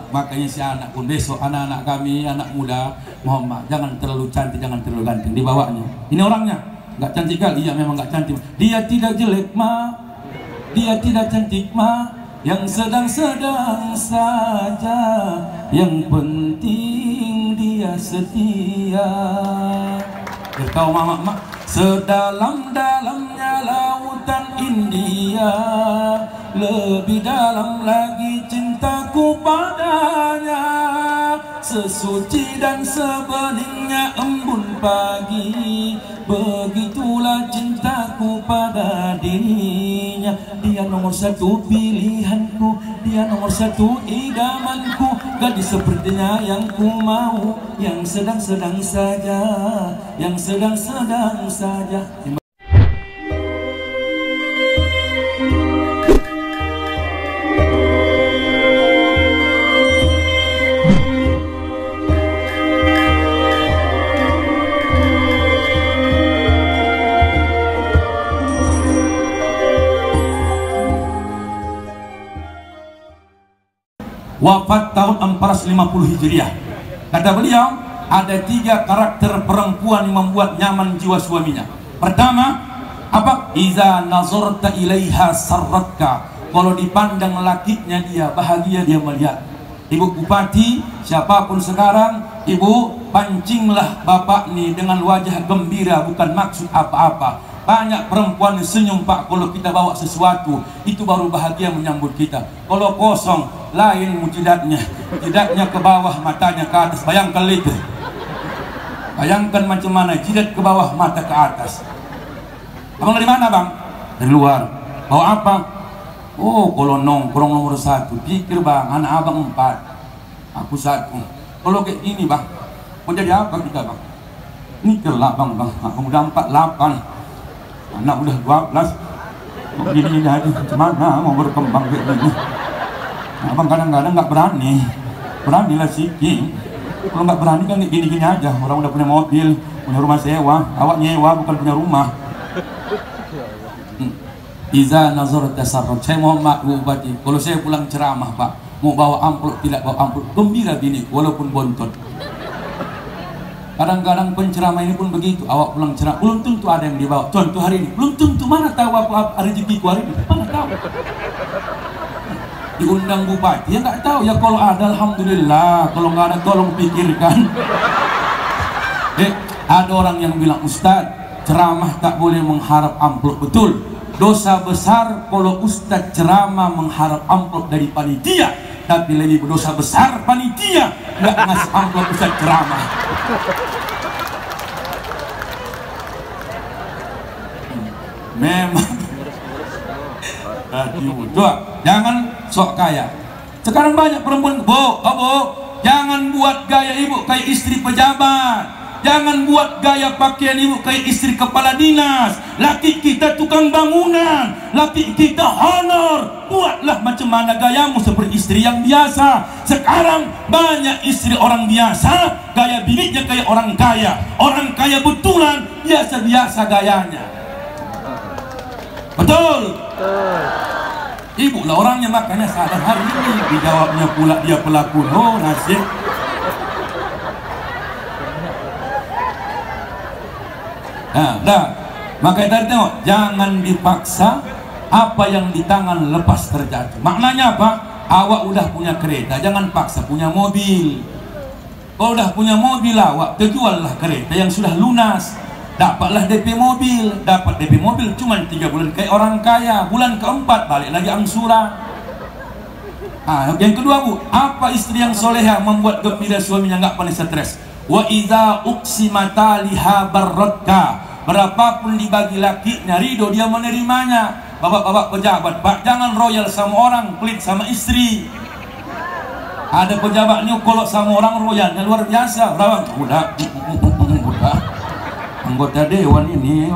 Makanya si anak pun besok, anak-anak kami, anak muda, mohon maaf, jangan terlalu cantik, jangan terlalu ganteng dibawanya. Ini orangnya nggak cantik kali, iya memang nggak cantik. Dia tidak jelek ma, dia tidak cantik ma, yang sedang-sedang saja, yang penting dia setia. Kau mama mak, sedalam-dalamnya lautan India, lebih dalam lagi cintaku padanya, sesuci dan sebeningnya embun pagi, begitulah cintaku pada dirinya. Dia nomor satu pilihanku, dia nomor satu idamanku, gadis sepertinya yang ku mau, yang sedang-sedang saja, yang sedang-sedang saja. Wafat tahun 450 Hijriah. Kata beliau, ada 3 karakter perempuan yang membuat nyaman jiwa suaminya. Pertama, apa? Iza nazarta ilaiha sarratka. Kalau dipandang lakinya dia bahagia, dia melihat. Ibu Bupati, siapapun sekarang, ibu pancinglah bapak nih dengan wajah gembira, bukan maksud apa-apa. Banyak perempuan senyum pak kalau kita bawa sesuatu, itu baru bahagia menyambut kita. Kalau kosong, lain jidatnya, jidatnya ke bawah, matanya ke atas. Bayangkan itu, bayangkan macam mana jidat ke bawah, mata ke atas. Abang dari mana bang? Dari luar. Bawa apa? Oh, kalau nongkrong nomor 1, pikir bang, anak abang 4, aku 1. Kalau kayak gini bang, mau jadi apa kita bang? Mikir lah bang, aku udah 48, anak udah 12, kok gini aja, gimana mau berkembang kayak gini? Abang kadang-kadang nggak beranilah sih. Kalau nggak berani kan gini-gini aja. Orang udah punya mobil, punya rumah sewa, awak nyewa bukan punya rumah. Iza nazar tasarruf. Saya mohon maaf Bu Bupati, kalau saya pulang ceramah pak, mau bawa amplop tidak bawa amplop, gembira bini walaupun bontot. Kadang-kadang penceramah ini pun begitu, awak pulang ceramah, belum tentu ada yang dibawa. Contoh hari ini, belum tentu, mana tahu apa rezekiku hari ini, mana tahu. Diundang bupati, ya nggak tahu, ya kalau ada alhamdulillah, kalau nggak ada tolong pikirkan. Ada orang yang bilang, Ustadz, ceramah tak boleh mengharap amplop. Betul, dosa besar kalau Ustadz ceramah mengharap amplop dari panitia, tapi lebih berdosa besar panitia nggak ngasih amplop Ustadz ceramah. Memang jangan sok kaya. Sekarang banyak perempuan, Bu, jangan buat gaya ibu kayak istri pejabat. Jangan buat gaya pakaian ibu kayak istri kepala dinas. Laki kita tukang bangunan, laki kita honor. Buatlah macam mana gayamu seperti istri yang biasa. Sekarang banyak istri orang biasa, gaya biniknya kayak orang kaya. Orang kaya betulan, biasa-biasa gayanya. Betul? Ibu lah orangnya, makanya sadar hari ini. Dijawabnya pula dia pelaku. Oh nasib. Nah, makanya tadi tengok, jangan dipaksa apa yang di tangan lepas terjatuh. Maknanya apa? Awak udah punya kereta, jangan paksa punya mobil. Kalau udah punya mobil awak, terjuallah kereta yang sudah lunas. Dapatlah DP mobil, dapat DP mobil cuma 3 bulan kayak orang kaya. Bulan keempat balik lagi angsuran. Yang kedua Bu, apa istri yang soleha membuat gembira suaminya, nggak pernah stres. Wa idza uqsimata liha barratka. Berapapun dibagi lakinya, ridho dia menerimanya. Bapak-bapak pejabat, Pak, jangan royal sama orang, pelit sama istri. Ada pejabat nyukolok sama orang royalnya luar biasa. Rawang, udah anggota dewan ini,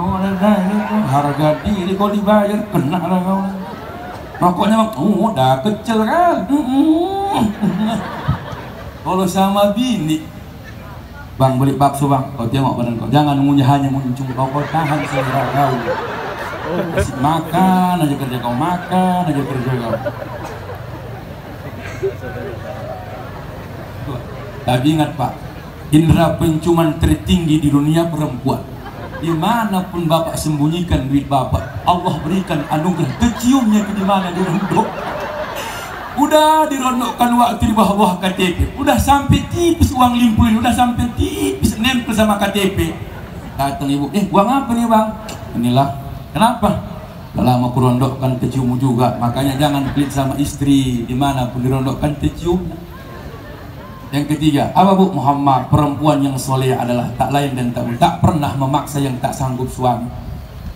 harga diri kau dibayar, kena kau. Rokoknya udah kecil kan. Kalau sama bini, bang beli bakso bang, kau tengok badan kau, jangan hanya muncul kau tahan selera kau. Kasih makan aja kerja kau, makan aja kerja kau. Tapi ingat Pak, indera penciuman tertinggi di dunia perempuan. Dimanapun Bapak sembunyikan duit Bapak, Allah berikan anugerah keciumnya ke dimana dirondok. Udah dirondokkan waktu di bawah KTP, udah sampai tipis uang limpulin, udah sampai tipis nempel sama KTP. Datang ibu, uang apa nih bang? Inilah. Kenapa? Udah lama kurondokkan keciummu juga, makanya jangan pelit sama istri dimanapun dirondokkan keciumnya. Yang ketiga, apa Bu? Muhammad, perempuan yang soleh adalah tak lain dan tak pernah memaksa yang tak sanggup suami.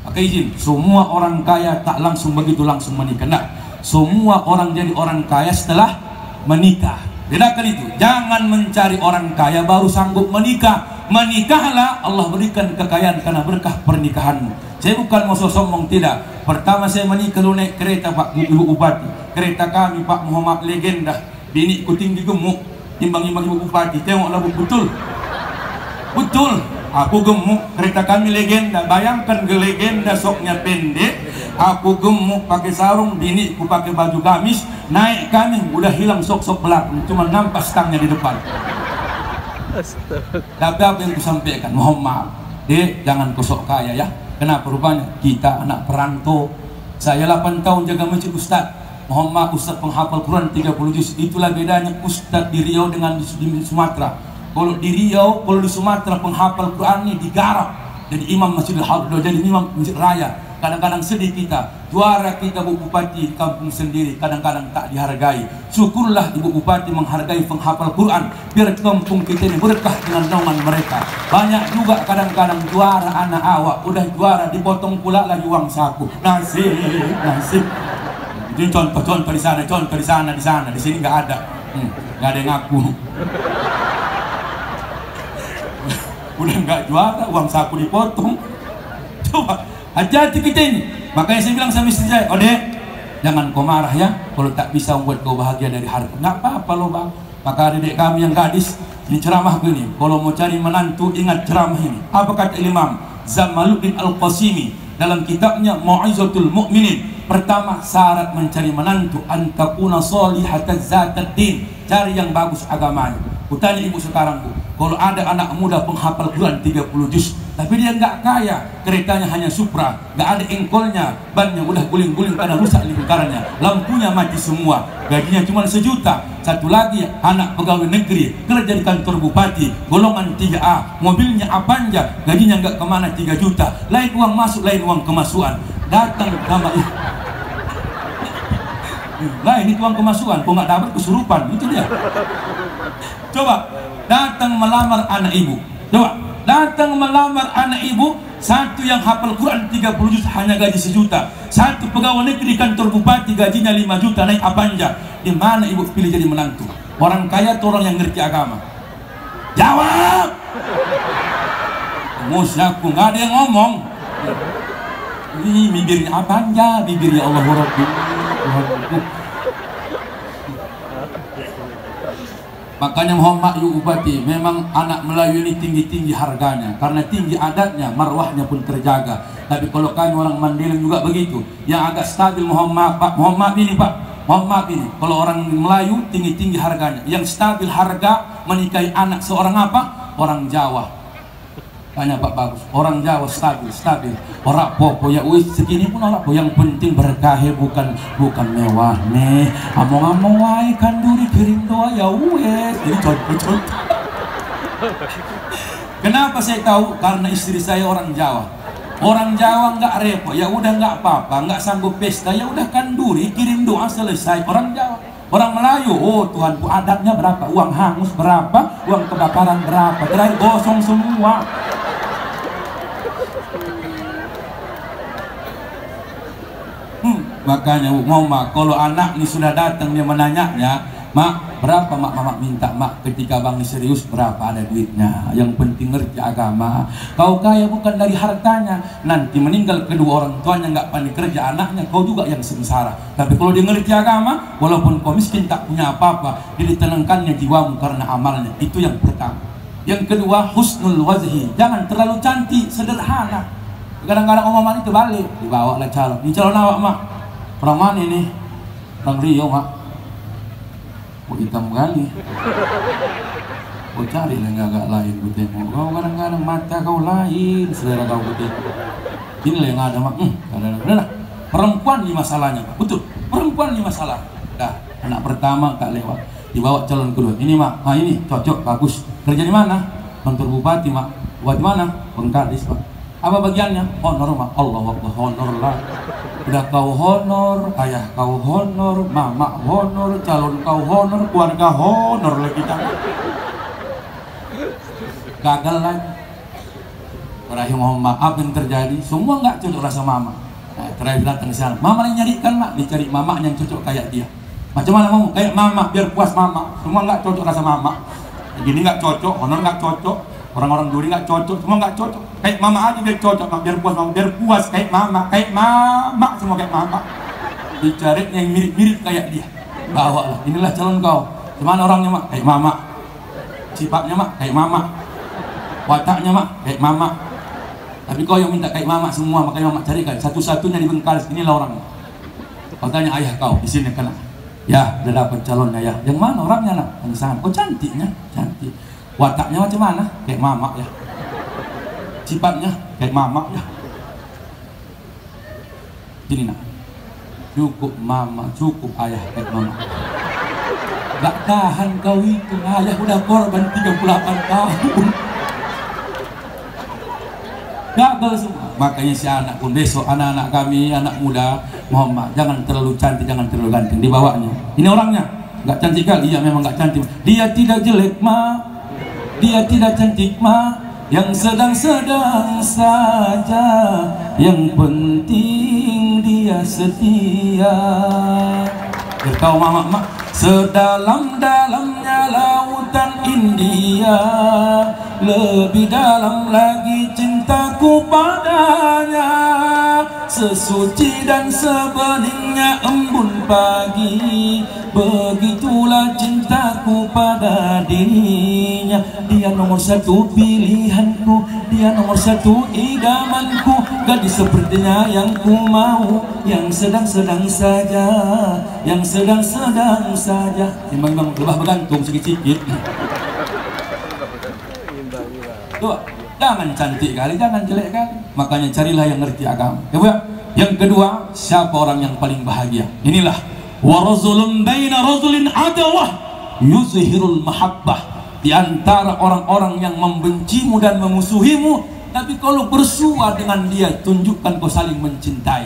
Maka izin, semua orang kaya tak langsung begitu langsung menikah. Nah, semua orang jadi orang kaya setelah menikah. Bedakan itu. Jangan mencari orang kaya baru sanggup menikah. Menikahlah, Allah berikan kekayaan karena berkah pernikahanmu. Saya bukan mau sombong, tidak. Pertama saya menikah lu naik kereta Pak Ibu Bupati. Kereta kami Pak Muhammad legenda. Biniku tinggi gemuk. Timbang-timbang Ibu Bupati, tengoklah Bu, betul. Betul, aku gemuk, kereta kami legenda. Bayangkan ke legenda soknya pendek, aku gemuk pakai sarung, biniku pakai baju gamis, naik kami udah hilang sok-sok belakang, cuma nampak stangnya di depan. Tapi apa yang kusampaikan, mohon maaf, jangan kosok kaya ya. Kenapa rupanya kita anak perantau. Saya 8 tahun jaga masjid Ustaz. Mohon maaf, Ustaz penghafal Quran 30 juz. Itulah bedanya Ustaz di Riau dengan di Sumatera. Kalau di Riau, kalau di Sumatera penghafal Quran ini digarap jadi imam Masjidil Haram, jadi imam masjid raya. Kadang-kadang sedih kita, juara kita Bu Bupati di kampung sendiri kadang-kadang tak dihargai. Syukurlah Ibu Bupati menghargai penghafal Quran, biar kampung kita ini berkah dengan naungan mereka. Banyak juga kadang-kadang juara anak awak, udah juara dipotong pula lagi uang saku. Nasib, nasib. Ini contoh-contoh di sana, contoh di sana, di sini nggak ada, nggak ada yang ngaku. Udah nggak juara, uang saku dipotong. Coba, hati-hati kita ini. Makanya saya bilang sama istri saya, Dek, jangan kau marah ya, kalau tak bisa membuat kau bahagia dari harta. Nggak apa-apa loh bang. Maka adik kami yang gadis, ini ceramah ini. Kalau mau cari menantu, ingat ceramah ini. Apa kata Imam Zamaluddin Al-Qasimi dalam kitabnya Mau'izatul Mu'minin? Pertama, syarat mencari menantu antakuna solihatan zatad din, cari yang bagus agamanya. Kutanya ibu sekarang Bu, kalau ada anak muda penghafal Quran 30 juz, tapi dia nggak kaya, keretanya hanya Supra, nggak ada engkolnya, bannya udah guling-guling karena rusak lingkarannya, lampunya mati semua, gajinya cuma 1 juta. Satu lagi anak pegawai negeri, kerja di kantor bupati, golongan 3A, mobilnya Avanza, gajinya nggak kemana 3 juta, lain uang masuk, lain uang kemasukan. Datang sama lah ini uang kemasukan, kok nggak dapat kesurupan, itu dia. Coba datang melamar anak ibu, coba datang melamar anak ibu, satu yang hafal Quran 30 juz hanya gaji 1 juta, satu pegawai negeri kantor bupati gajinya 5 juta naik Avanza. Di mana ibu pilih jadi menantu? Orang kaya atau orang yang ngerti agama? Jawab. Musyaku nggak ada yang ngomong. Ini bibirnya Avanza, bibirnya Allah Rabbi. Makanya Muhammad Ibu Bupati, memang anak Melayu ini tinggi-tinggi harganya, karena tinggi adatnya, marwahnya pun terjaga. Tapi kalau kami orang Mandailing juga begitu, yang agak stabil Muhammad ini Pak, Muhammad ini, kalau orang Melayu tinggi-tinggi harganya, yang stabil harga menikahi anak seorang apa? Orang Jawa. Tanya Pak Bagus, orang Jawa stabil. Orang popo ya wis segini pun orang yang penting berkah, bukan mewah nih. Among-among wae kan duri kirim doa ya wis. Ini contoh. Kenapa saya tahu? Karena istri saya orang Jawa. Orang Jawa nggak repot, ya udah nggak apa-apa, nggak sanggup pesta, ya udah kan duri kirim doa selesai. Orang Jawa. Orang Melayu, oh Tuhanku adatnya berapa? Uang hangus berapa? Uang kebakaran berapa? Terakhir gosong semua. Makanya mau mak, kalau anak ini sudah datang dia menanyanya, mak berapa mak, mama minta mak, ketika bang ini serius berapa ada duitnya, yang penting ngerti agama. Kau kaya bukan dari hartanya, nanti meninggal kedua orang tuanya nggak pandai kerja anaknya, kau juga yang sengsara. Tapi kalau dia ngerti agama, walaupun kau miskin tak punya apa-apa, dia ditenangkannya jiwamu karena amalnya. Itu yang pertama. Yang kedua, husnul wajhi, jangan terlalu cantik, sederhana. Kadang-kadang omongan itu balik, dibawa lah calon. Ini calon awak mak, orang mana ini? Orang Riau mak. Oh hitam kali. Kau cari lah agak lain ku tengok. Kau kadang-kadang mata kau lain, selera kau ku tengok. Inilah yang ada mak. Kadang-kadang perempuan ini masalahnya, betul. Perempuan ini masalah. Dah, anak pertama tak lewat, dibawa calon kedua. Ini mak, ini cocok, bagus. Kerja di mana? Kantor bupati mak. Buat mana? Pengkadis mak. Apa bagiannya? Honor mak. Allah Akbar, honor lah. Udah kau honor, ayah kau honor, mama honor, calon kau honor, keluarga honor lagi kita. Gagal lagi. Terakhir mohon maaf yang terjadi, semua nggak cocok rasa mama. Nah, terakhir datang ke sana, mama yang nyarikan mak, dicari mama yang cocok kayak dia. Macam mana mau? Kayak mama, biar puas mama. Semua nggak cocok rasa mama. Begini nggak cocok, honor nggak cocok, orang-orang duri nggak cocok, semua nggak cocok. Kayak mama aja biar cocok, biar puas mama, biar puas kayak mama, semua kayak mama. Dicari yang mirip-mirip kayak dia. Bawa lah, inilah calon kau. Gimana orangnya mak? Kayak mama. Sifatnya mak? Kayak mama. Wataknya mak? Kayak mama. Tapi kau yang minta kayak mama semua, makanya mama carikan satu-satunya di Bengkalis. Inilah orangnya. Kau tanya ayah kau di sini kan? Ya, udah dapat calonnya ya. Yang mana orangnya nak? Yang sana. Oh cantiknya, cantik. Wataknya macam mana? Kayak mama ya. Sifatnya kayak mama ya. Gini nak, cukup mama, cukup ayah kayak mama. Gak tahan kau itu, ayah udah korban 38 tahun. Gagal semua. Makanya si anak pun besok, anak-anak kami, anak muda, Muhammad, jangan terlalu cantik, jangan terlalu ganteng, dibawanya. Ini orangnya, nggak cantik kali, iya memang nggak cantik. Dia tidak jelek ma, dia tidak cantik ma, yang sedang-sedang saja, yang penting dia setia. Kau mama mak, sedalam-dalamnya lautan India, lebih dalam lagi cintaku padanya, sesuci dan sebeningnya embun pagi, begitulah cintaku pada dirinya. Dia nomor satu pilihanku, dia nomor satu idamanku, gadis sepertinya yang ku mau, yang sedang-sedang saja, yang sedang-sedang saja. Timbang-timbang lebah bergantung sedikit-sedikit. Tuh, jangan cantik kali, jangan jelek kali. Makanya carilah yang ngerti agama. Ya Bu. Yang kedua, siapa orang yang paling bahagia? Inilah wa rajulun baina rajulin adawah yuzhirul mahabbah. Di antara orang-orang yang membencimu dan memusuhimu, tapi kalau bersua dengan dia, tunjukkan kau saling mencintai.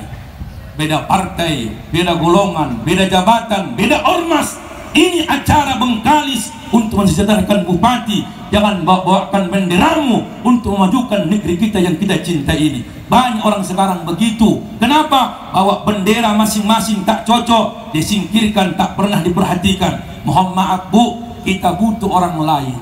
Beda partai, beda golongan, beda jabatan, beda ormas. Ini acara Bengkalis untuk mensejahterakan bupati. Jangan bawakan benderamu untuk memajukan negeri kita yang kita cintai ini. Banyak orang sekarang begitu. Kenapa? Bawa bendera masing-masing tak cocok, disingkirkan, tak pernah diperhatikan. Mohon maaf Bu, kita butuh orang lain.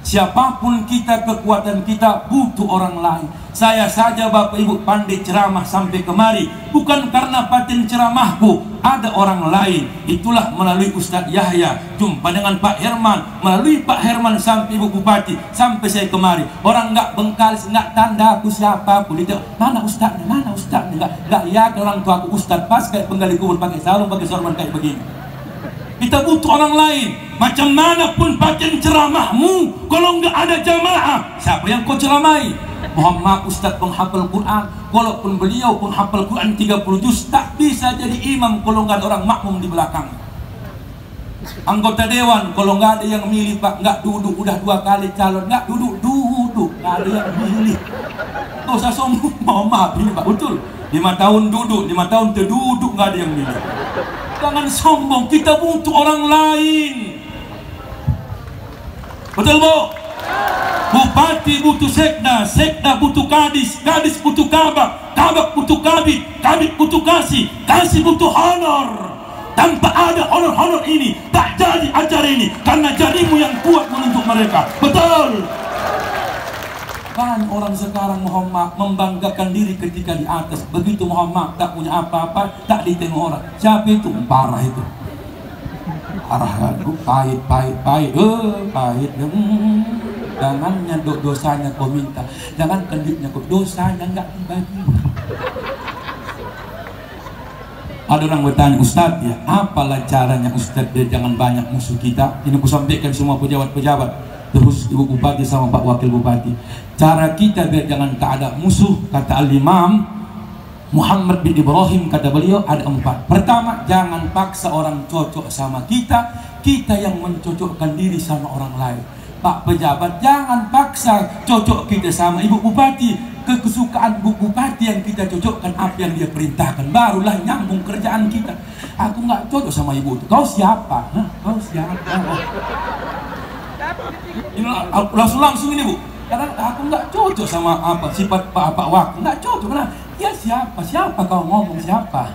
Siapapun kita, kekuatan kita butuh orang lain. Saya saja Bapak Ibu pandai ceramah sampai kemari, bukan karena paten ceramahku, ada orang lain. Itulah melalui Ustadz Yahya, jumpa dengan Pak Herman, melalui Pak Herman sampai Ibu Bupati, sampai saya kemari. Orang nggak Bengkalis, nggak tanda aku siapa pun. Mana Ustadznya, mana Ustadznya? Nggak lihat orang tua aku Ustadz, pas kayak penggali kubur pakai sarung, pakai sorban kayak begini. Kita butuh orang lain. Macam mana pun paten ceramahmu, kalau nggak ada jamaah, siapa yang kau ceramai? Muhammad Ustadz penghafal Quran, walaupun beliau pun hafal Quran 30 juz, tak bisa jadi imam kalau nggak ada orang makmum di belakang. Anggota dewan kalau nggak ada yang milih Pak, nggak duduk, udah 2 kali calon, nggak duduk, nggak ada yang milih. Nggak usah sombong, mohon maaf ini Pak, betul. 5 tahun duduk, 5 tahun terduduk, nggak ada yang milih. Jangan sombong, kita butuh orang lain. Betul Bu? Bupati butuh sekda, sekda butuh kadis, kadis butuh kabak, kabak butuh kabit, kabit butuh kasih, kasih butuh honor. Tanpa ada honor-honor ini, tak jadi acara ini, karena jarimu yang kuat menunjuk mereka. Betul? Kan orang sekarang Muhammad membanggakan diri ketika di atas. Begitu Muhammad tak punya apa-apa, tak ditengok orang. Siapa itu? Parah itu. Parah kan? Pahit. Jangannya dosanya kau minta, jangan duitnya kau, dosanya nggak dibagi. Ada orang bertanya, Ustadz ya, apalah caranya Ustadz biar jangan banyak musuh kita? Ini aku sampaikan semua pejabat-pejabat. terus Ibu Bupati sama Pak Wakil Bupati. Cara kita biar jangan tak ada musuh, kata Al-Imam Muhammad bin Ibrahim, kata beliau ada 4. Pertama, jangan paksa orang cocok sama kita, kita yang mencocokkan diri sama orang lain. Pak pejabat, jangan paksa cocok kita sama Ibu Bupati, kesukaan Bu Bupati yang kita cocokkan apa yang dia perintahkan, barulah nyambung kerjaan kita. Aku nggak cocok sama ibu itu. Kau siapa? Hah? Kau siapa? Ini langsung ini Bu. Kadang aku nggak cocok sama apa sifat Pak Wakil, nggak cocok. Karena dia siapa kau ngomong siapa?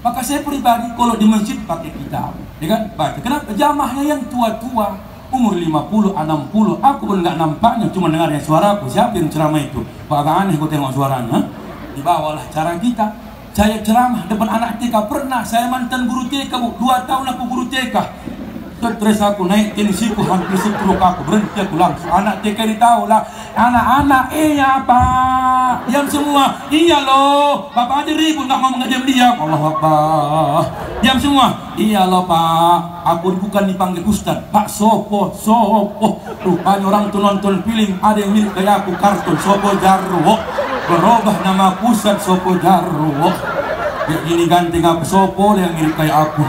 Maka saya pribadi kalau di masjid pakai kitab, ya kan? Baca. Kenapa jamaahnya yang tua-tua, umur 50, 60, aku pun nggak nampaknya, cuma dengarnya suaraku. Siapa yang ceramah itu? Kok agak aneh kau tengok suaranya. Dibawalah cara kita. Saya ceramah depan anak TK, pernah saya mantan guru TK Bu, 2 tahun aku guru TK. Stres aku naik tensiku hampir setruk aku, berhenti aku langsung. Anak TK ditahu lah, anak-anak iya Pak, diam semua. Iya loh, Bapak aja ribut nggak ngomong diam-diam. Allah Akbar, diam semua. Iya loh Pak, aku bukan dipanggil Ustad, Pak Sopo. Rupanya orang tuh nonton film, ada yang mirip kayak aku kartun Sopo Jarwo, berubah nama Ustad Sopo Jarwo. Ya ini ganti aku Sopo yang mirip kayak aku.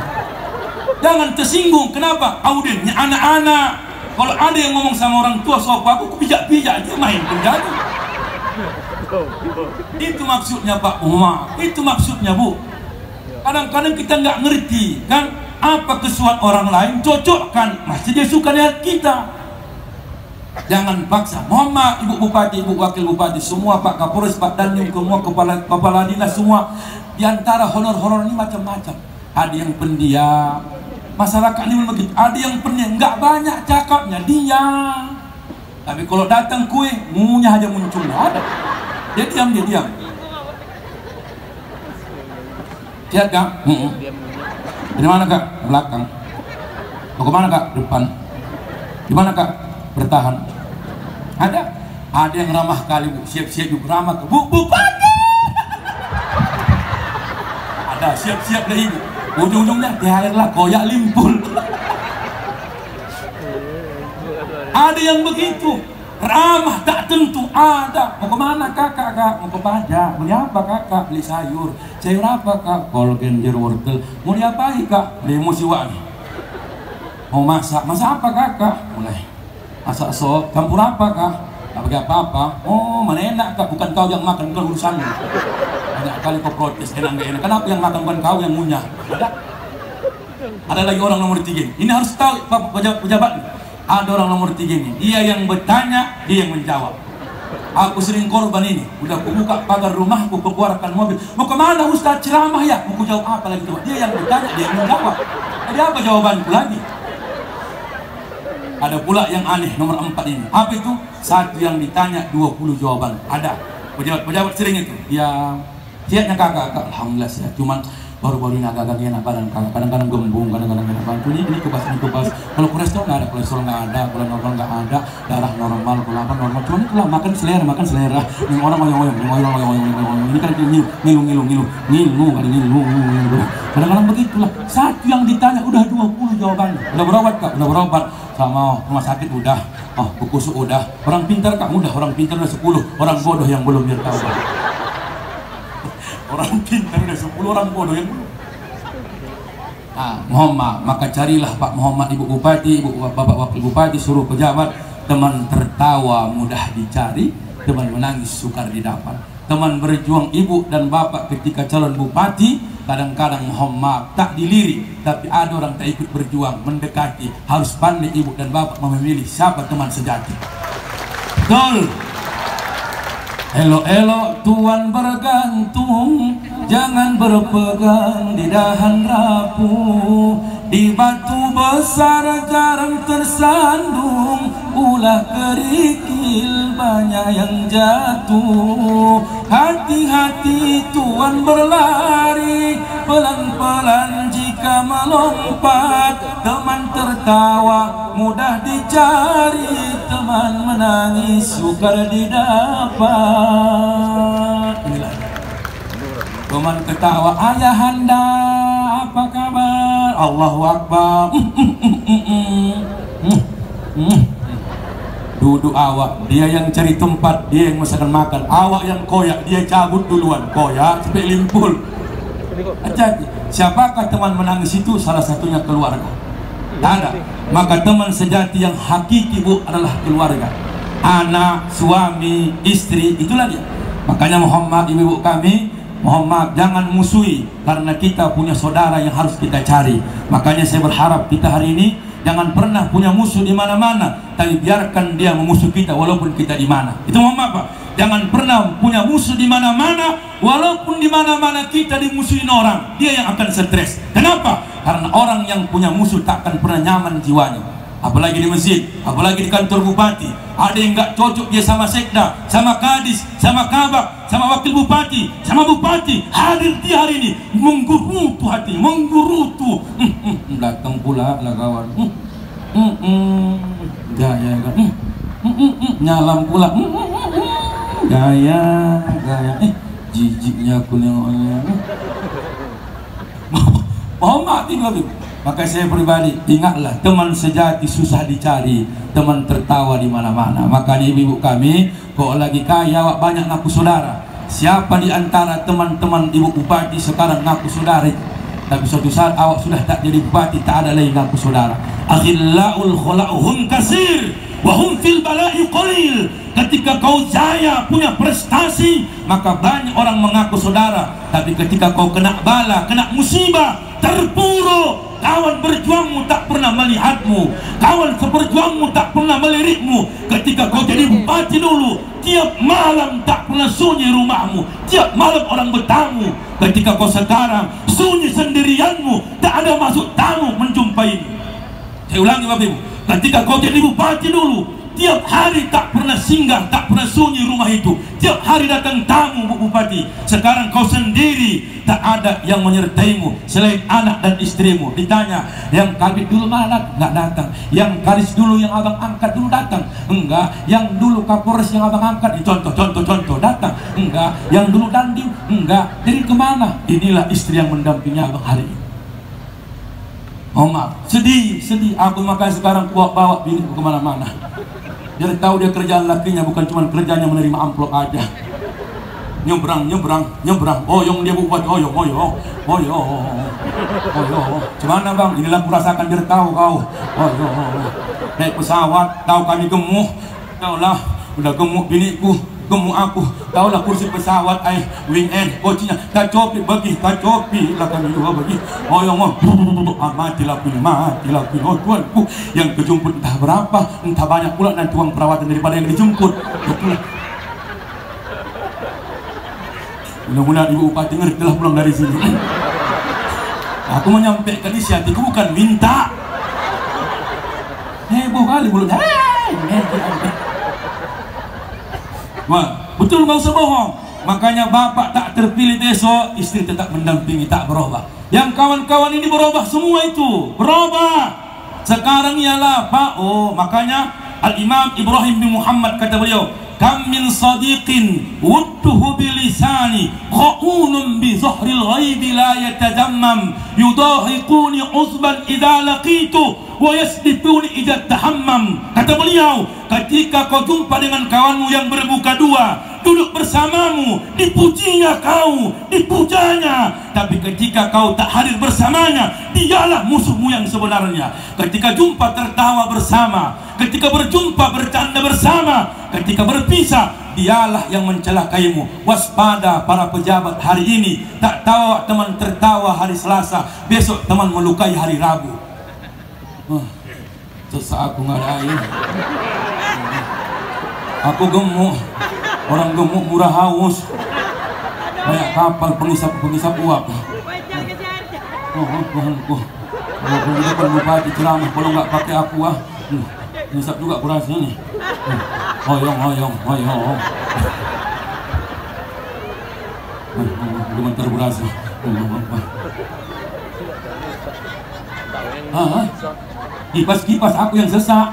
Jangan tersinggung, kenapa? Audiennya anak-anak. Kalau ada yang ngomong sama orang tua sopo aku pijak-pijak, dia main penjadu. Itu maksudnya Pak Umar, itu maksudnya Bu. Kadang-kadang kita nggak ngerti kan apa kesukaan orang lain, cocokkan, masih dia suka lihat kita. Jangan paksa. Mohon maaf Ibu Bupati, Ibu Wakil Bupati, semua Pak Kapolres, Pak Dandim, semua kepala dinas semua. Di antara honor-honor ini macam-macam. Ada yang pendiam, masyarakat ini begitu. Ada yang pendiam, nggak banyak cakapnya, diam. Tapi kalau datang kue, ngunyah aja muncul, nggak ada. Dia diam. Lihat Kak? Di mana Kak? Belakang. Mau kemana Kak? Depan. Di mana Kak? Bertahan. Ada yang ramah kali Bu, siap-siap juga ramah ke Bu Bupati. Ada siap-siap dari Ibu. Ujung-ujungnya dihadirlah koyak limpul. Ada yang begitu ramah tak tentu. Ada. Mau kemana kakak? Mau ke pajak. Beli apa kakak? Beli sayur. Sayur apa kak? Kol, genjer, wortel. Mau diapain kak? Beli musiwan. Mau masak apa kakak? Mulai masak sop. Campur apa kak? Tak pakai apa-apa. Oh mana enak kak, bukan kau yang makan, bukan urusanmu. Banyak kali kau protes, enak. Kenapa yang makan bukan kau yang ngunyah? Ada lagi orang nomor 3. Ini harus tahu Pak pejabat. Ada orang nomor 3 ini. Dia yang bertanya, dia yang menjawab. Aku sering korban ini. Udah aku buka pagar rumahku, keluarkan mobil. Mau kemana Ustaz ceramah ya? Mau jawab apa lagi coba? Dia yang bertanya, dia yang menjawab. Jadi apa jawabanku lagi? Ada pula yang aneh nomor 4 ini. Apa itu? Satu yang ditanya 20 jawaban. Ada. Pejabat sering itu. Ya siapnya kakak, alhamdulillah sehat. Cuman baru-baru ini agak-agak enak badan kakak. Kadang-kadang gembung, kadang-kadang enak badan. Ini kubas. Kalau kolesterol nggak ada, gula normal nggak ada, darah normal, gula apa normal. Cuman itulah makan selera. Yang orang oyong. Ini kan ngilu. Kadang-kadang begitulah. Satu yang ditanya udah 20 jawabannya. Udah berobat kak? Udah berobat. Sama rumah sakit udah. Oh, buku udah. Orang pintar kak? Udah. Orang pintar udah 10. Orang bodoh yang belum biar tahu. Orang pintar udah 10, orang bodoh yang belum. Mohon maaf, maka carilah Pak Muhammad Ibu Bupati, Bapak Wakil Bupati, suruh pejabat. Teman tertawa mudah dicari, teman menangis sukar didapat. Teman berjuang Ibu dan Bapak ketika calon bupati, kadang-kadang mohon maaf tak dilirik, tapi ada orang tak ikut berjuang, mendekati. Harus pandai Ibu dan Bapak memilih siapa teman sejati. Betul. Elok-elok tuan bergantung, jangan berpegang di dahan rapuh. Di batu besar jarang tersandung, ulah kerikil banyak yang jatuh. Hati-hati tuan berlari, pelan-pelan jika melompat. Teman tertawa mudah dicari, teman menangis sukar didapat. Inilah teman ketawa, ayahanda apa kabar? Allahu Akbar. duduk awak, dia yang cari tempat, dia yang masakan makan. Awak yang koyak, dia cabut duluan. Koyak sampai limpul. Jadi siapakah teman menangis itu? Salah satunya keluarga. Tak ada. Maka teman sejati yang hakiki bu adalah keluarga, anak, suami, istri, itulah dia. Makanya Muhammad, ibu-ibu kami, Muhammad jangan musuhi, karena kita punya saudara yang harus kita cari. Makanya saya berharap kita hari ini jangan pernah punya musuh di mana-mana, tapi biarkan dia memusuh kita walaupun kita di mana. Itu Muhammad Pak. Jangan pernah punya musuh di mana-mana, walaupun di mana-mana kita dimusuhin orang, dia yang akan stres. Kenapa? Karena orang yang punya musuh tak akan pernah nyaman jiwanya. Apalagi di masjid, apalagi di kantor bupati. Ada yang nggak cocok dia sama sekda, sama kadis, sama kabak, sama wakil bupati, sama bupati. Hadir dia hari ini, menggerutu hati, menggerutu. Datang pula lah kawan. Gaya kan. Nyalam pula. Gaya. Jijiknya aku nengoknya. Mau mati nggak? Maka saya pribadi ingatlah, teman sejati susah dicari, teman tertawa di mana-mana. Makanya ibu-ibu kami, kok lagi kaya awak banyak ngaku saudara. Siapa di antara teman-teman ibu bupati sekarang ngaku saudara? Tapi suatu saat awak sudah tak jadi bupati, tak ada lagi ngaku saudara. Akhillau khula'uhum kasir wa hum fil bala'i qalil. Ketika kau jaya, punya prestasi, maka banyak orang mengaku saudara. Tapi ketika kau kena bala, kena musibah, terpuruk, kawan berjuangmu tak pernah melihatmu, kawan seberjuangmu tak pernah melirikmu. Ketika kau jadi bupati dulu, tiap malam tak pernah sunyi rumahmu, tiap malam orang bertamu. Ketika kau sekarang sunyi sendirianmu, tak ada masuk tamu menjumpaimu. Saya ulangi Bapak Ibu, ketika kau jadi bupati dulu, tiap hari tak pernah singgah, tak pernah sunyi rumah itu, tiap hari datang tamu Bu Bupati. Sekarang kau sendiri, tak ada yang menyertaimu selain anak dan istrimu. Ditanya, yang kabit dulu mana? Nggak datang. Yang karis dulu yang abang angkat dulu datang? Enggak. Yang dulu kapolres yang abang angkat, contoh datang? Enggak. Yang dulu dandim? Enggak. Jadi kemana? Inilah istri yang mendampingi abang hari ini. Oh maaf, sedih. Aku makanya sekarang bawa bini kemana-mana. Biar tahu dia kerjaan lakinya bukan cuma kerjanya menerima amplop aja. Nyebrang. Oyong dia buat oyong. Gimana bang? Inilah aku rasakan biar tahu kau. Naik pesawat, tahu kami gemuk. Tahu lah, udah gemuk biniku, gemuk aku. Tahu lah kursi pesawat, wing end, kocinya. Tak copi lah kami dua bagi. Oyong, matilah punya. Oh tuanku, yang kejemput entah berapa, entah banyak pula nanti uang perawatan daripada yang dijemput. Betul. Mudah-mudahan ibu bupati ngerti lah pulang dari sini. Aku menyampaikan isi hatiku, bukan minta. Heboh kali mulut. Wah, betul, nggak usah bohong. Makanya bapak tak terpilih besok, istri tetap mendampingi, tak berubah. Yang kawan-kawan ini berubah semua itu, berubah. Sekarang ialah Pak. Makanya Al-Imam Ibrahim bin Muhammad kata beliau, kam min sadiqin wudduhu bilisani kha'unun bi zahril ghaibi la yatajammam yudahiquni uzban idza laqitu wa yasdifuni idza tahammam. Kata beliau, ketika kau jumpa dengan kawanmu yang berbuka dua, duduk bersamamu, dipujinya kau, dipujanya. Tapi ketika kau tak hadir bersamanya, dialah musuhmu yang sebenarnya. Ketika jumpa tertawa bersama, ketika berjumpa bercanda bersama, ketika berpisah, dialah yang mencelakaimu. Waspada para pejabat hari ini, tak tahu teman tertawa hari Selasa, besok teman melukai hari Rabu. Sesak aku nggak ada air. Aku gemuk, orang gemuk murah haus, kayak kapal pengisap uap. Aku depan bupati ceramah, kalau nggak pakai aku ngisap juga kurasnya nih. Oyong. Gemeter berasa. Kipas aku yang sesak.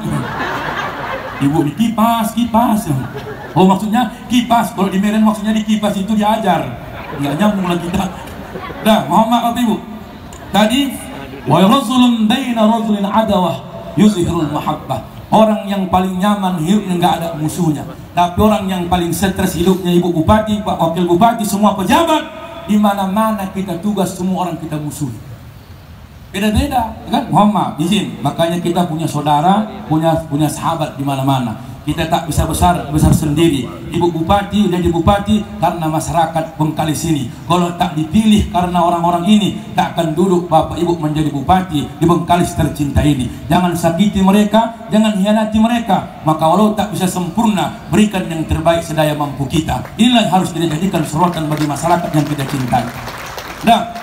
Ibu di kipas. Oh maksudnya kipas. Kalau di Medan maksudnya di kipas itu diajar. Nggak nyambung lagi kita. Dah, mohon maaf Ibu. Tadi wa rasulun baina rajulin adawah yuzhirul mahabbah. orang yang paling nyaman hidupnya nggak ada musuhnya. Tapi orang yang paling stres hidupnya ibu bupati, pak wakil bupati, semua pejabat, di mana-mana kita tugas semua orang kita musuhi. Beda-beda, kan? Mohon maaf, izin. Makanya kita punya saudara, punya sahabat di mana-mana. Kita tak bisa besar sendiri. Ibu bupati jadi bupati karena masyarakat Bengkalis ini. Kalau tak dipilih karena orang-orang ini, tak akan duduk bapak ibu menjadi bupati di Bengkalis tercinta ini. Jangan sakiti mereka, jangan hianati mereka. Maka walau tak bisa sempurna, berikan yang terbaik sedaya mampu kita. Inilah yang harus kita jadikan sorotan bagi masyarakat yang kita cintai. Nah,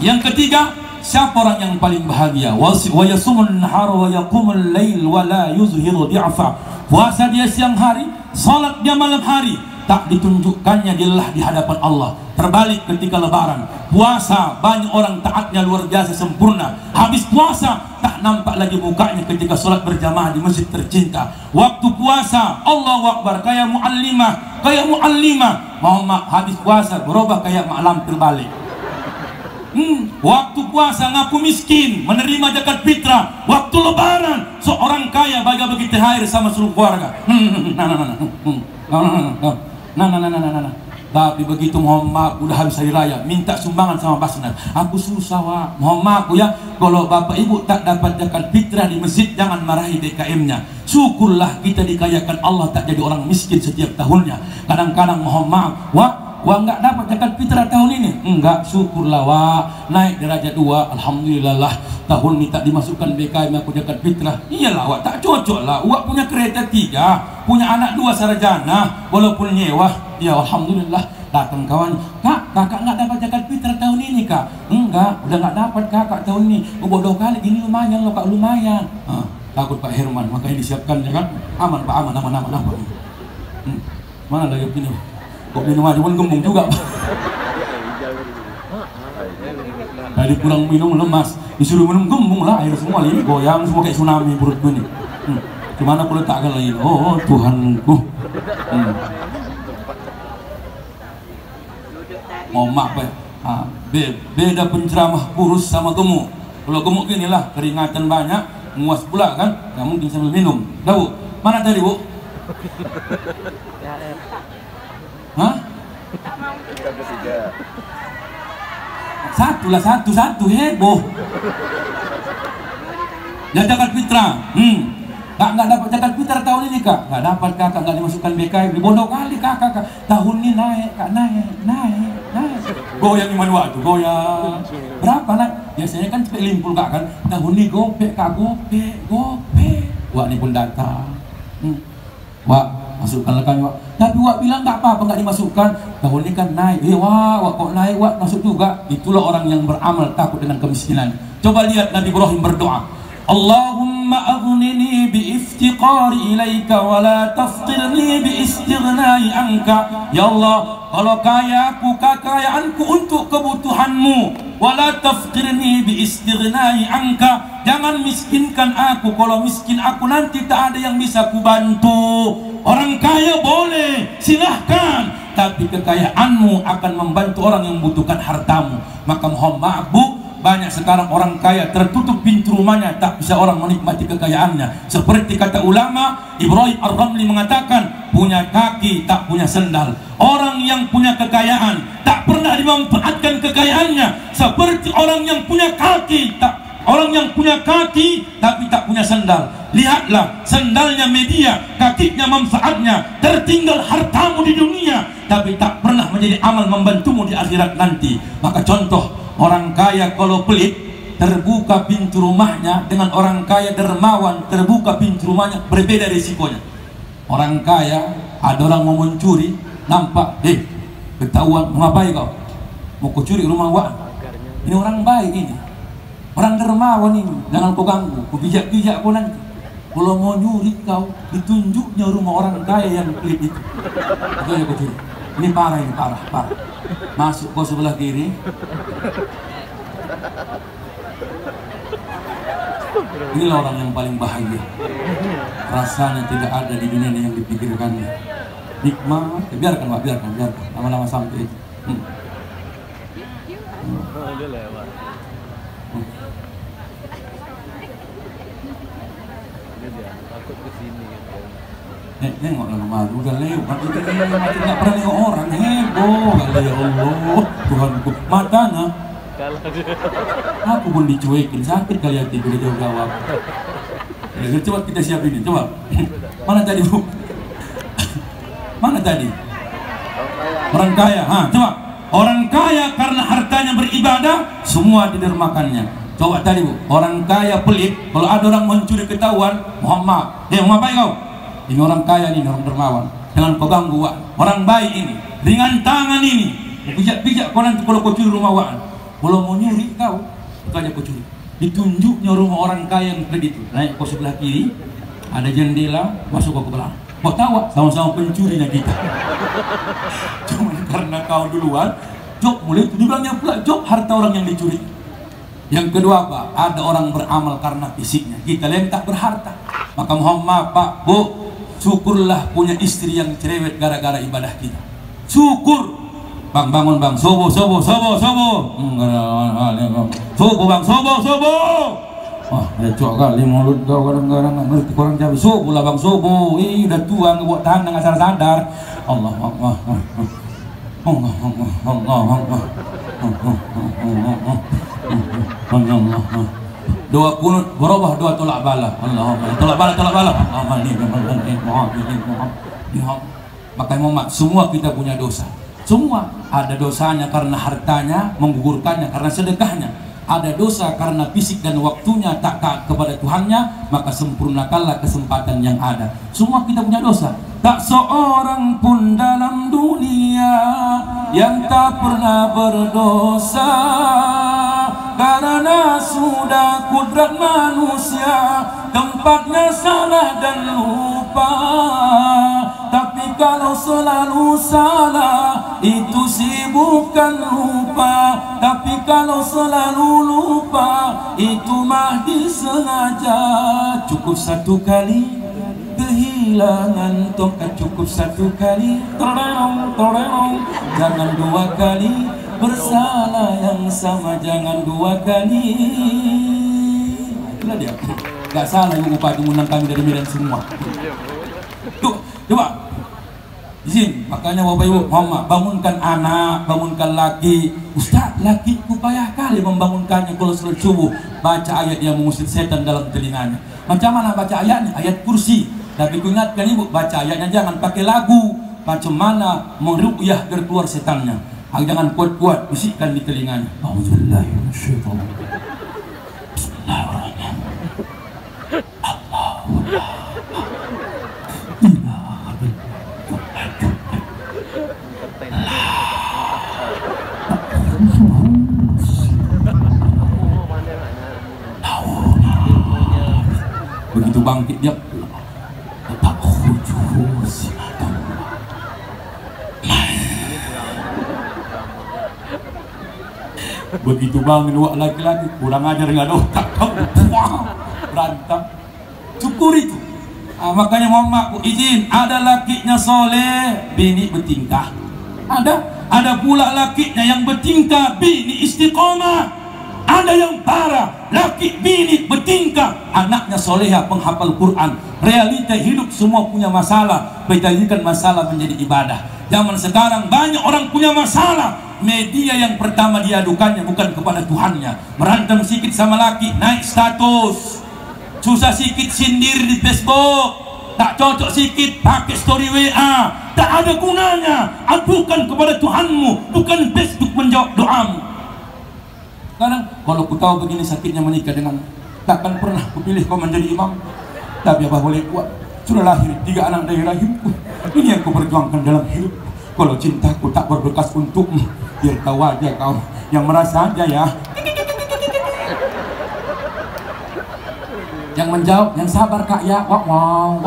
yang ketiga, siapa orang yang paling bahagia? Wa yasumun nahara wa yaqumul lail wa la yuzhiru di'fa. Puasa dia siang hari, salat dia malam hari, tak ditunjukkannya dia lelah di hadapan Allah. Terbalik ketika lebaran, puasa banyak orang taatnya luar biasa sempurna. Habis puasa tak nampak lagi mukanya ketika salat berjamaah di masjid tercinta. Waktu puasa Allahu Akbar kayak muallimah. Muhammad habis puasa berubah kayak mak lampir balik. Waktu puasa ngaku miskin, menerima zakat fitrah. Waktu lebaran seorang kaya bagi THR sama seluruh keluarga. Tapi begitu mohon maaf udah habis hari raya, minta sumbangan sama Basnas. Aku susah wak, mohon maaf ya. Kalau bapak ibu tak dapat zakat fitrah di masjid, jangan marahi DKM-nya. Syukurlah kita dikayakan Allah tak jadi orang miskin setiap tahunnya. Kadang-kadang mohon maaf wak, wah nggak dapat zakat fitrah tahun ini, enggak, syukurlah wah, naik derajat 2, alhamdulillah lah. Tahun ini tak dimasukkan BKM aku zakat fitrah. Iyalah wah, tak cocok lah. Wah punya kereta 3, punya anak 2 sarjana, walaupun nyewa, ya alhamdulillah. Datang kawan, kakak nggak dapat zakat fitrah tahun ini kak. Enggak, udah nggak dapat kakak tahun ini. Bodoh kali, gini lumayan loh kak, lumayan. Takut Pak Herman, makanya disiapkan ya kan. Aman Pak, aman. Mana lagi ini? Kok minum aja pun gembung juga. Tadi kurang minum lemas, disuruh minum gembung lah, air semua ini goyang semua kayak tsunami perut gue nih. Gimana aku letakkan lagi? Oh Tuhanku. Mau maaf ya. Beda penceramah kurus sama gemuk. Kalau gemuk gini lah, keringatan banyak, muas pula kan, nggak mungkin sambil minum. Dah bu, mana tadi bu? Hah? Satu heboh. Ya zakat fitrah. Nggak dapat zakat fitrah tahun ini kak. Nggak dapat kakak, nggak dimasukkan BKM. Bodoh kali kakak. Tahun ini naik kak, naik. Goyang gimana waktu? Goyang. Berapa naik? Biasanya kan cepet limpul kak kan. Tahun ini gopek kak, gopek. Wah ini pun datang. Wah masukkan kami wak. Tapi wak bilang nggak apa-apa nggak dimasukkan. Tahun ini kan naik. Wak kok naik wak masuk juga. Itulah orang yang beramal takut dengan kemiskinan. Coba lihat Nabi Ibrahim berdoa. Allahumma aghnini bi iftiqari ilaika wa la tafqirni bi istighnai anka. Ya Allah, kalau kaya aku kekayaanku untuk kebutuhanmu, wa la tafqirni bi istighnai anka. Jangan miskinkan aku, kalau miskin aku nanti tak ada yang bisa kubantu. Orang kaya boleh, silahkan, tapi kekayaanmu akan membantu orang yang membutuhkan hartamu. Maka mohon maaf bu, banyak sekarang orang kaya tertutup pintu rumahnya, tak bisa orang menikmati kekayaannya. Seperti kata ulama Ibrahim Ar-Ramli mengatakan, punya kaki tak punya sendal. Orang yang punya kekayaan tak pernah dimanfaatkan kekayaannya. Seperti orang yang punya kaki tapi tak punya sendal. Lihatlah sendalnya media, kakinya manfaatnya, tertinggal hartamu di dunia, tapi tak pernah menjadi amal membantumu di akhirat nanti. Maka contoh orang kaya kalau pelit, terbuka pintu rumahnya, dengan orang kaya dermawan, terbuka pintu rumahnya, berbeda risikonya. Orang kaya, ada orang mau mencuri, nampak, ketahuan, mau ngapain kau? Mau kau curi rumah gua? Ini orang baik ini, orang dermawan ini, jangan kau ganggu, kau bijak-bijak kau nanti. Kalau mau nyuri kau, ditunjuknya rumah orang kaya yang pelit itu. Itu yang kau curi. Ini parah, parah. Masuk kau sebelah kiri. Inilah orang yang paling bahagia. Rasanya tidak ada di dunia yang dipikirkannya. Nikmat, biarkan Pak, biarkan. Lama-lama sampai itu. Dia lewat. Dia Nengok lah malu udah lewat itu nggak pernah nengok orang heboh kali ya Allah Tuhanku matanya aku pun dicuekin sakit kali hati udah jauh jawab ya, coba kita siapin ini coba mana tadi Bu mana tadi orang kaya coba orang kaya karena hartanya beribadah semua didermakannya. Coba tadi Bu orang kaya pelit kalau ada orang mencuri ketahuan Muhammad mau apa kau ini orang kaya ini, orang dermawan. Jangan kau ganggu Wak. Orang baik ini, ringan tangan ini. Pijak kau nanti kalau kau curi rumah Wak. Kalau mau nyuri kau, bukannya kau curi. Ditunjuknya rumah orang kaya yang kredit itu. Naik kau sebelah kiri, ada jendela, masuk kau ke belakang. Kau tahu sama-sama pencurinya kita. Cuma karena kau duluan, jok mulai itu dibilangnya pula jok harta orang yang dicuri. Yang kedua apa? Ada orang beramal karena fisiknya. Kita yang tak berharta. Maka mohon maaf Pak, Bu, syukurlah punya istri yang cerewet gara-gara ibadah kita. Syukur. Bang bangun bang, sobo. Subuh bang, sobo. Wah, ada cok kali mulut kau kadang-kadang nggak ngerti kurang jawab. Subuh lah bang, subuh. Ih, udah tua ngebuat tahan dengan sadar. Allah. Doa kunut berubah doa tolak bala. Allahumma tolak bala. Maka Muhammad semua kita punya dosa. Semua ada dosanya karena hartanya, menggugurkannya karena sedekahnya. Ada dosa karena fisik dan waktunya tak taat kepada Tuhannya, maka sempurnakanlah kesempatan yang ada. Semua kita punya dosa. Tak seorang pun dalam dunia yang tak pernah berdosa, karena sudah kudrat manusia tempatnya salah dan lupa. Tapi kalau selalu salah itu sih bukan lupa. Tapi kalau selalu lupa itu mah disengaja. Cukup satu kali kehilangan tongkat, cukup satu kali torong. Jangan dua kali bersalah yang sama, jangan dua kali. Itulah dia. Gak salah Ibu Bupati undang kami dari Medan semua. Tuh, coba izin, makanya Bapak Ibu Muhammad bangunkan anak, bangunkan laki. Ustaz, lakiku payah kali membangunkannya kalau sholat subuh. Baca ayat yang mengusir setan dalam telinganya. Macam mana baca ayatnya? Ayat kursi. Tapi ku ingatkan Ibu, baca ayatnya jangan pakai lagu. Macam mana meruqyah biar keluar setannya. Jangan kuat-kuat, bisikkan di telinganya. Alhamdulillah. Begitu bangkit dia begitu bangun wak laki-laki kurang ajar nggak ada otak kamu berantem syukur itu. Makanya Muhammad izin, ada lakinya soleh bini bertingkah, ada pula lakinya yang bertingkah bini istiqomah, ada yang parah laki bini bertingkah anaknya soleha penghafal Quran. Realita hidup semua punya masalah, menjadikan masalah menjadi ibadah. Zaman sekarang banyak orang punya masalah, media yang pertama diadukannya bukan kepada Tuhannya. Merantem sikit sama laki naik status, susah sikit sindir di Facebook, tak cocok sikit pakai story WA, tak ada gunanya. Adukan kepada Tuhanmu, bukan Facebook menjawab doamu. Sekarang kalau ku tahu begini sakitnya menikah dengan, takkan pernah kupilih kau menjadi imam. Tapi apa boleh buat, sudah lahir 3 anak dari rahimku. Ini yang ku perjuangkan dalam hidup. Kalau cintaku tak berbekas untukmu, biar tahu aja kau yang merasa aja ya. Yang menjawab, yang sabar kak ya. Wak wow.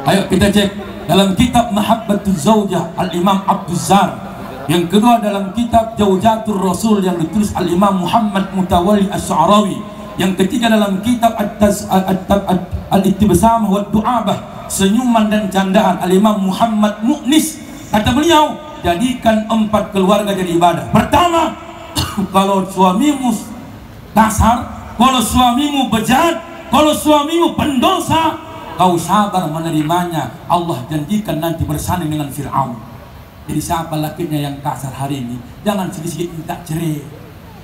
Ayo kita cek dalam kitab Mahabbatul Zawjah Al-Imam Abdul Zar. Yang kedua dalam kitab Jaujatul Rasul yang ditulis Al-Imam Muhammad Mutawalli Asy'arawi. Yang ketiga dalam kitab Al-Ittibsamah wa Du'abah, senyuman dan candaan Al-Imam Muhammad Mu'nis. Kata beliau, jadikan 4 keluarga jadi ibadah. Pertama, kalau suamimu kasar, kalau suamimu bejat, kalau suamimu pendosa, kau sabar menerimanya. Allah janjikan nanti bersanding dengan Fir'aun. Jadi siapa lakinya yang kasar hari ini, jangan sedikit-sedikit minta cerai.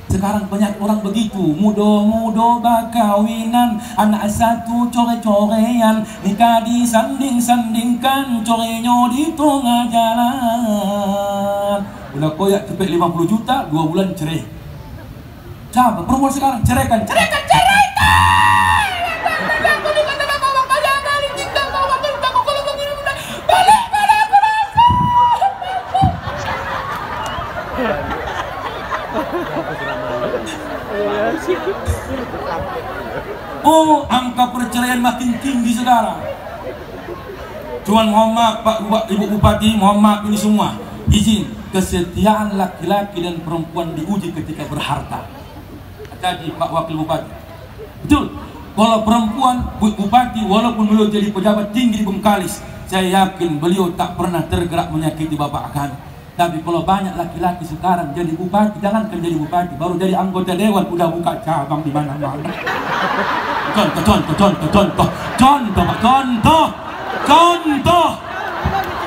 Sekarang banyak orang begitu, mudo-mudo bakawinan, anak satu core-corean, nikah disanding-sandingkan, corenya di tengah jalan. Udah koyak cepet 50 juta, 2 bulan cerai. Siapa perempuan sekarang? Ceraikan, ceraikan, ceraikan. Oh, angka perceraian makin tinggi sekarang. Cuman mohon maaf Pak Ibu Bupati, mohon maaf ini semua. Izin, kesetiaan laki-laki dan perempuan diuji ketika berharta. Jadi Pak Wakil Bupati, betul. Kalau perempuan Bupati, walaupun beliau jadi pejabat tinggi di Bengkalis, saya yakin beliau tak pernah tergerak menyakiti bapak kami. Tapi kalau banyak laki-laki sekarang jadi bupati, jangankan jadi bupati, baru jadi anggota dewan udah buka cabang di mana-mana. Contoh.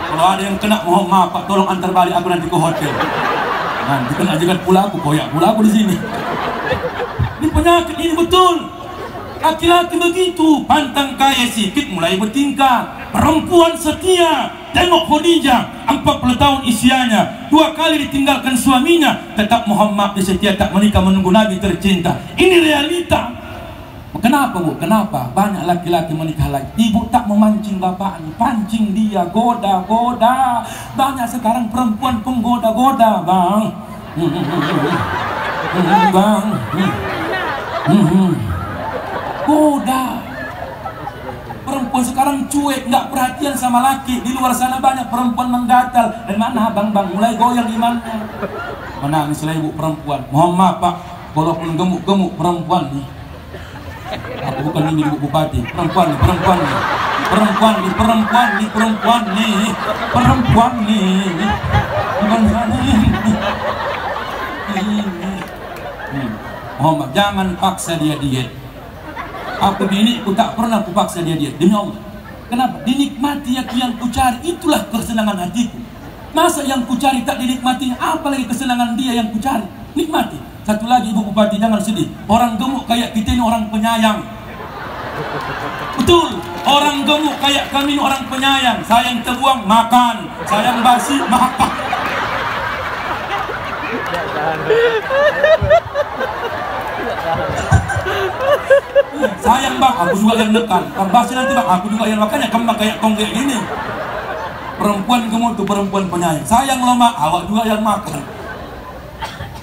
Kalau ada yang kena, mohon maaf Pak, tolong antar balik aku nanti ke hotel. Nanti kena ajakan pula aku, koyak pula aku di sini. Ini penyakit ini betul. Laki-laki begitu, pantang kaya sikit mulai bertingkah. Perempuan setia, tengok Khadijah, 40 tahun isianya, 2 kali ditinggalkan suaminya, tetap Muhammad setia tak menikah menunggu Nabi tercinta. Ini realita. Kenapa Bu? Kenapa? Banyak laki-laki menikah lagi. Ibu tak memancing bapaknya, pancing dia, goda-goda. Banyak sekarang perempuan penggoda-goda, Bang. Bang. Goda. Perempuan sekarang cuek, nggak perhatian sama laki. Di luar sana banyak perempuan menggatal. Dan mana bang mulai goyang di mana? Menangis lah ibu perempuan. Mohon maaf Pak, walaupun gemuk-gemuk perempuan nih. Aku bukan ini ibu bupati. Perempuan nih. Bukan Mohon maaf, jangan paksa dia diet. Aku bini, aku tak pernah kupaksa dia demi Allah. Kenapa? Dinikmati yang kucari, itulah kesenangan hatiku. Masa yang kucari tak dinikmatinya, apalagi kesenangan dia yang kucari. Nikmati. Satu lagi Ibu Bupati, jangan sedih. Orang gemuk kayak kita ini orang penyayang. Betul. Orang gemuk kayak kami ini orang penyayang. Sayang terbuang, makan. Sayang basi, makan. Sayang bang, aku juga yang dekat. Kang basi nanti bang, aku juga yang makannya kembang kayak tong kayak gini. Perempuan gemuk itu perempuan penyayang. Sayang lo mak, awak juga yang makan.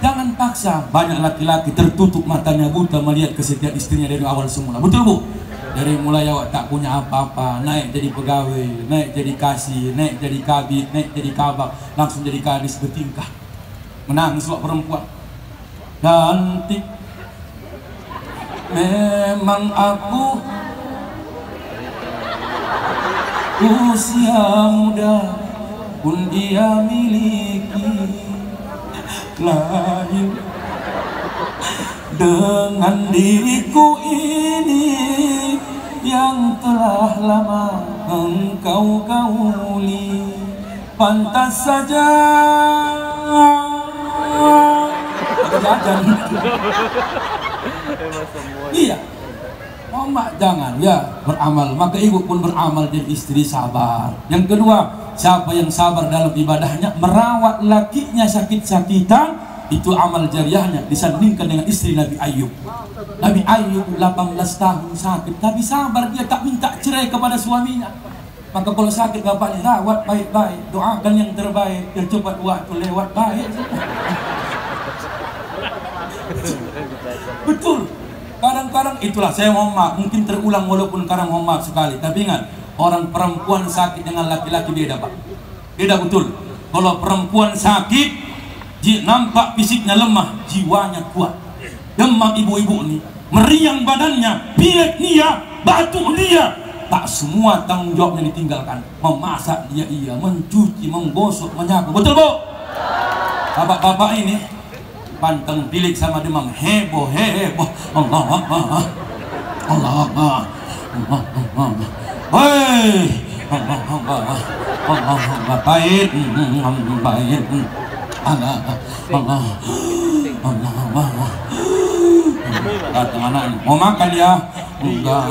Jangan paksa. Banyak laki-laki tertutup matanya buta melihat kesetiaan istrinya dari awal semula. Betul Bu? Dari mulai awak tak punya apa-apa, naik jadi pegawai, naik jadi kasir, naik jadi kabit, naik jadi kabak, langsung jadi kadis bertingkah. Menangis wak perempuan. Cantik memang aku, usia muda pun dia miliki, lahir dengan diriku ini yang telah lama engkau gauli. Pantas saja jajan. Iya. Mama jangan ya beramal, maka ibu pun beramal jadi istri sabar. Yang kedua, siapa yang sabar dalam ibadahnya, merawat lakinya sakit-sakitan, itu amal jariahnya disandingkan dengan istri Nabi Ayub. Nabi Ayub 18 tahun sakit, tapi sabar, dia tak minta cerai kepada suaminya. Maka kalau sakit bapaknya rawat baik-baik, doakan yang terbaik, biar cepat waktu lewat baik. Betul. Kadang-kadang itulah, saya mohon maaf, mungkin terulang walaupun kadang mohon maaf sekali. Tapi ingat, orang perempuan sakit dengan laki-laki beda Pak. Beda betul. Kalau perempuan sakit, nampak fisiknya lemah, jiwanya kuat. Demam ibu-ibu nih, meriang badannya, pilek dia, batuk dia. Tak semua tanggung jawabnya ditinggalkan. Memasak dia iya, mencuci, menggosok, menyapu. Betul Bu? Bapak-bapak ini panteng pilik sama demam heboh heboh. Allah Akbar, Allah Akbar, Allah Akbar. Hei, Allah Akbar, Allah Akbar. Baik, baik. Allah, Allah, Allah Akbar. Datang anak, mau makan ya? Enggak.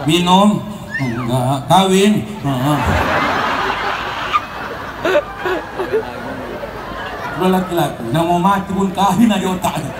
Minum? Enggak. Kawin? Udah laki-laki, nah mau mati pun kawin aja otaknya.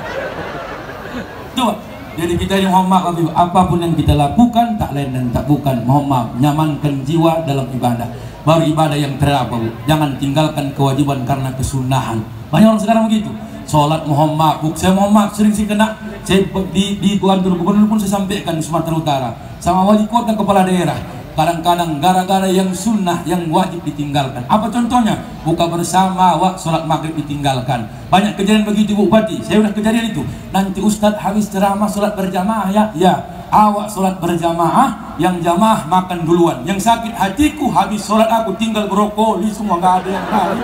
Coba, jadi kita yang mohon maaf, apapun yang kita lakukan tak lain dan tak bukan, mohon maaf, nyamankan jiwa dalam ibadah. Baru ibadah yang terapa, Bu. Jangan tinggalkan kewajiban karena kesunahan. Banyak orang sekarang begitu. Sholat mohon maaf, saya mohon maaf sering sih kena. Saya di kantor gubernur pun saya sampaikan di Sumatera Utara sama wali kota kepala daerah. Kadang-kadang gara-gara yang sunnah yang wajib ditinggalkan. Apa contohnya? Buka bersama, sholat maghrib ditinggalkan. Banyak kejadian begitu, Bu Bupati. Saya udah kejadian itu. Nanti Ustadz habis ceramah sholat berjamaah ya. Ya, awak sholat berjamaah, yang jamaah makan duluan. Yang sakit hatiku habis sholat aku tinggal brokoli semua, nggak ada yang lain.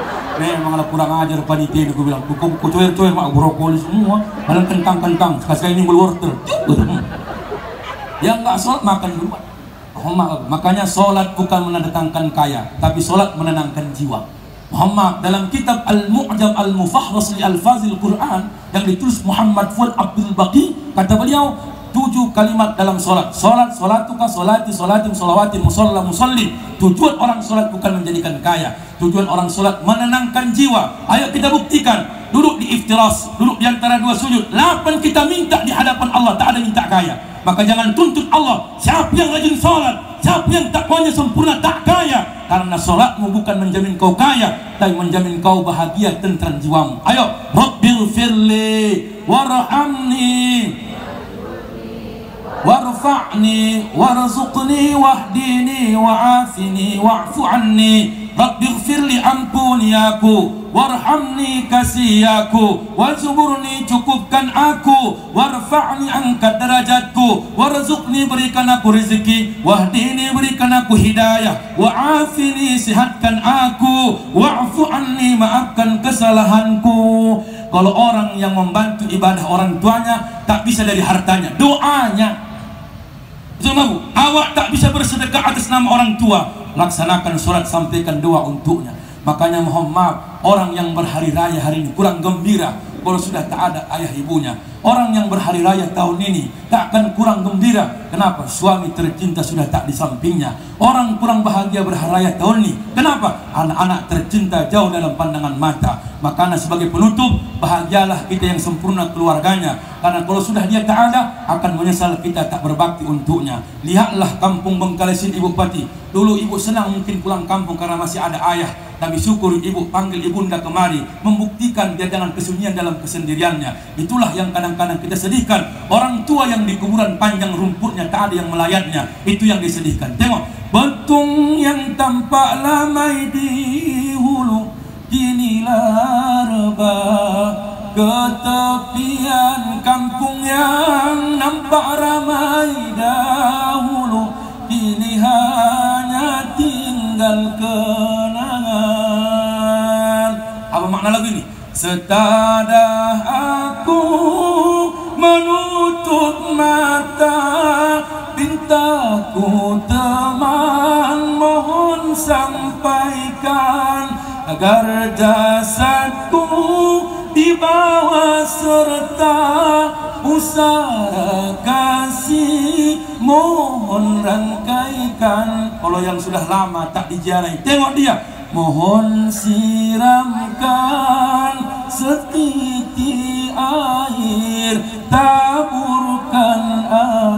Memanglah kurang ajar panitia ini, gue bilang. Ku cuir-cuir mak brokoli semua. Padahal kentang-kentang. Sekali ini wortel. Yang nggak sholat makan duluan. Makanya sholat bukan mendatangkan kaya, tapi sholat menenangkan jiwa. Muhammad dalam kitab Al-Mu'jam Al-Mufahras li Al-Fazil Quran yang ditulis Muhammad Fuad Abdul Baqi, kata beliau 7 kalimat dalam sholat. Sholat, sholatuka, sholati, sholatim, sholawatin, musalla, musallim. Tujuan orang sholat bukan menjadikan kaya. Tujuan orang sholat menenangkan jiwa. Ayo kita buktikan. Duduk di iftiras, duduk di antara 2 sujud. 8 kita minta di hadapan Allah, tak ada minta kaya. Maka jangan tuntut Allah. Siapa yang rajin sholat, siapa yang takwanya sempurna, tak kaya. Karena sholatmu bukan menjamin kau kaya, tapi menjamin kau bahagia, tentram jiwamu. Ayo, Rabbighfirli warhamni warfa'ni warzuqni wahdini wa'afini wa'fu anni. Rabbighfirli, ampuni aku, warhamni, kasih aku, warzuburni, cukupkan aku, warfa'ni, angkat derajatku, warzuqni, berikan aku rezeki, wahdini, berikan aku hidayah, wa'afini, sehatkan aku, wa'fu anni, maafkan kesalahanku. Kalau orang yang membantu ibadah orang tuanya tak bisa dari hartanya, doanya. Betul, awak tak bisa bersedekah atas nama orang tua, laksanakan sholat, sampaikan doa untuknya. Makanya mohon maaf, orang yang berhari raya hari ini kurang gembira kalau sudah tak ada ayah ibunya. Orang yang berhari raya tahun ini tak akan kurang gembira. Kenapa? Suami tercinta sudah tak di sampingnya. Orang kurang bahagia berhari raya tahun ini. Kenapa? Anak-anak tercinta jauh dalam pandangan mata. Makanya sebagai penutup, bahagialah kita yang sempurna keluarganya. Karena kalau sudah dia tak ada, akan menyesal kita tak berbakti untuknya. Lihatlah kampung Bengkalesin, Ibu Bupati. Dulu ibu senang mungkin pulang kampung karena masih ada ayah. Tapi syukur ibu panggil ibunda kemari, membuktikan dia dengan kesunyian dalam kesendiriannya. Itulah yang kadang-kadang kita sedihkan. Orang tua yang di kuburan panjang rumputnya tak ada yang melayatnya. Itu yang disedihkan. Tengok, betung yang tampak lamai di hulu kinilah rebah. Ketepian kampung yang nampak ramai dahulu kini hanya tinggal kenangan. Apa makna lagu ini? Setadah aku menutup mata, pintaku teman mohon sampaikan agar jasadku dibawa serta pusara kasih mohon rangkaikan. Kalau yang sudah lama tak diziarahi, tengok dia, mohon siramkan setiti air, taburkan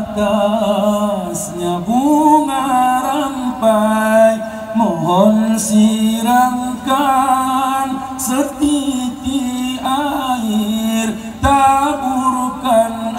atasnya bunga rampai. Mohon siramkan setiti air, taburkan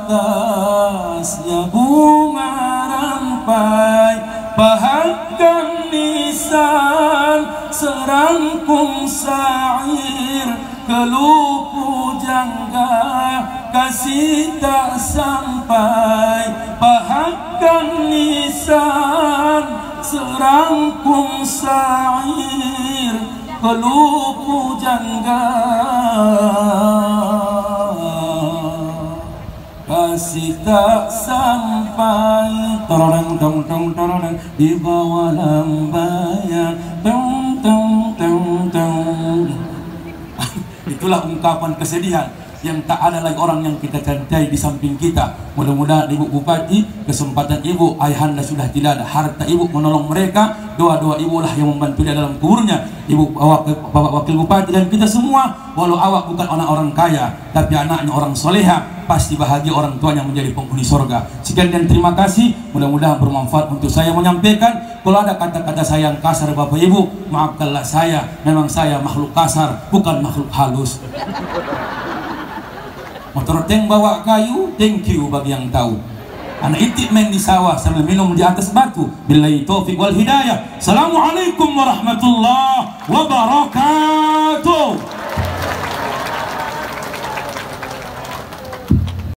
atasnya bunga rampai. Bahkan nisan serangkum syair, kelupu jangga kasih tak sampai. Bahkan nisan serangkum syair, kelupu jangga masih tak sampai, torong tong tong torong di bawah lambayan, tong tong tong tong. Itulah ungkapan kesedihan yang tak ada lagi orang yang kita cintai di samping kita. Mudah-mudahan Ibu Bupati, kesempatan Ibu, ayahanda sudah tidak ada, harta Ibu menolong mereka, doa-doa Ibu lah yang membantu dia dalam kuburnya. Ibu, Bapak Wakil Bupati dan kita semua, walau awak bukan orang-orang kaya, tapi anaknya orang soleha, pasti bahagia orang tuanya menjadi penghuni sorga. Sekian dan terima kasih, mudah-mudahan bermanfaat untuk saya menyampaikan. Kalau ada kata-kata saya yang kasar Bapak Ibu, maafkanlah saya, memang saya makhluk kasar, bukan makhluk halus. Motor tank bawa kayu, thank you bagi yang tahu. Anak itik main di sawah sambil minum di atas batu. Billahi taufiq wal hidayah. Assalamualaikum warahmatullahi wabarakatuh.